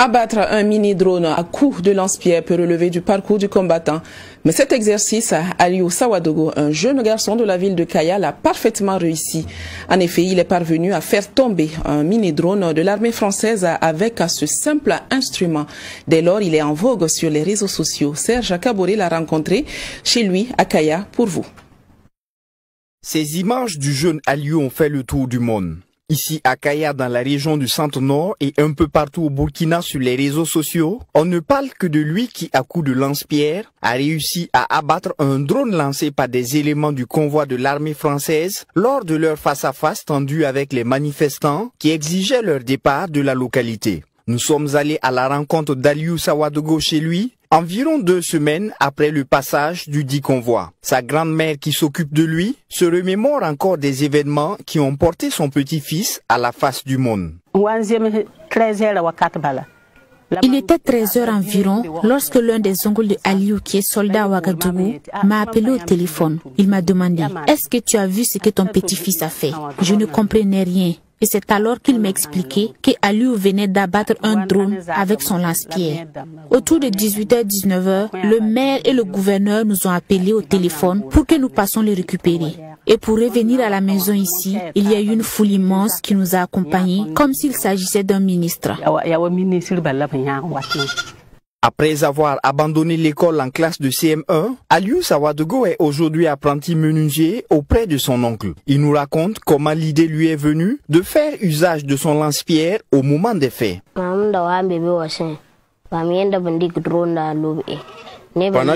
Abattre un mini-drone à coup de lance-pierre peut relever du parcours du combattant. Mais cet exercice, Aliou Sawadogo, un jeune garçon de la ville de Kaya, l'a parfaitement réussi. En effet, il est parvenu à faire tomber un mini-drone de l'armée française avec ce simple instrument. Dès lors, il est en vogue sur les réseaux sociaux. Serge Kaboré l'a rencontré chez lui à Kaya pour vous. Ces images du jeune Aliou ont fait le tour du monde. Ici à Kaya, dans la région du centre-nord et un peu partout au Burkina sur les réseaux sociaux, on ne parle que de lui qui, à coup de lance-pierre, a réussi à abattre un drone lancé par des éléments du convoi de l'armée française lors de leur face-à-face tendu avec les manifestants qui exigeaient leur départ de la localité. Nous sommes allés à la rencontre d'Aliou Sawadogo chez lui, environ 2 semaines après le passage du dit convoi. Sa grand-mère qui s'occupe de lui se remémore encore des événements qui ont porté son petit-fils à la face du monde. Il était 13 heures environ lorsque l'un des oncles de Aliou, qui est soldat à Ouagadougou, m'a appelé au téléphone. Il m'a demandé « Est-ce que tu as vu ce que ton petit-fils a fait ?» Je ne comprenais rien. Et c'est alors qu'il m'a expliqué que Aliou venait d'abattre un drone avec son lance-pierre. Autour de 18h-19h, le maire et le gouverneur nous ont appelés au téléphone pour que nous passions les récupérer. Et pour revenir à la maison ici, il y a eu une foule immense qui nous a accompagnés comme s'il s'agissait d'un ministre. Après avoir abandonné l'école en classe de CM1, Aliou Sawadogo est aujourd'hui apprenti menuisier auprès de son oncle. Il nous raconte comment l'idée lui est venue de faire usage de son lance-pierre au moment des faits. Pendant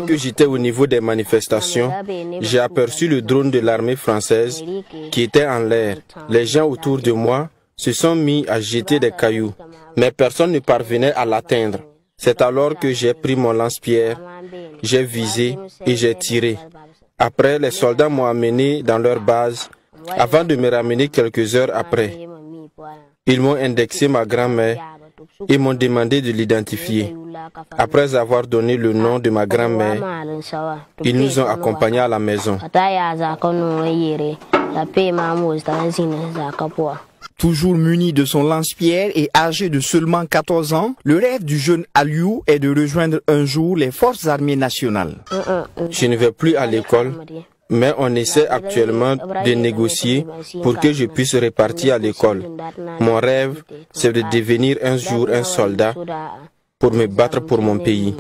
que j'étais au niveau des manifestations, j'ai aperçu le drone de l'armée française qui était en l'air. Les gens autour de moi se sont mis à jeter des cailloux, mais personne ne parvenait à l'atteindre. C'est alors que j'ai pris mon lance-pierre, j'ai visé et j'ai tiré. Après, les soldats m'ont amené dans leur base avant de me ramener quelques heures après. Ils m'ont indexé ma grand-mère et m'ont demandé de l'identifier. Après avoir donné le nom de ma grand-mère, ils nous ont accompagnés à la maison. Toujours muni de son lance-pierre et âgé de seulement 14 ans, le rêve du jeune Aliou est de rejoindre un jour les forces armées nationales. Je ne vais plus à l'école, mais on essaie actuellement de négocier pour que je puisse repartir à l'école. Mon rêve, c'est de devenir un jour un soldat pour me battre pour mon pays.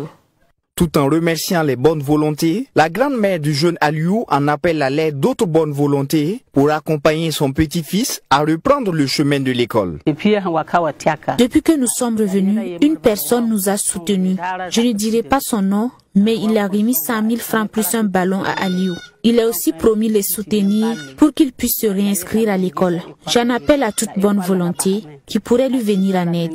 Tout en remerciant les bonnes volontés, la grand-mère du jeune Aliou en appelle à l'aide d'autres bonnes volontés pour accompagner son petit-fils à reprendre le chemin de l'école. Depuis que nous sommes revenus, une personne nous a soutenus. Je ne dirai pas son nom, mais il a remis 100 000 francs plus un ballon à Aliou. Il a aussi promis les soutenir pour qu'il puisse se réinscrire à l'école. J'en appelle à toute bonne volonté qui pourrait lui venir en aide.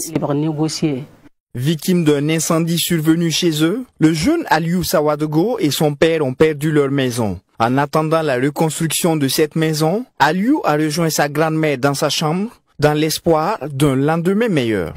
Victime d'un incendie survenu chez eux, le jeune Aliou Sawadogo et son père ont perdu leur maison. En attendant la reconstruction de cette maison, Aliou a rejoint sa grand-mère dans sa chambre dans l'espoir d'un lendemain meilleur.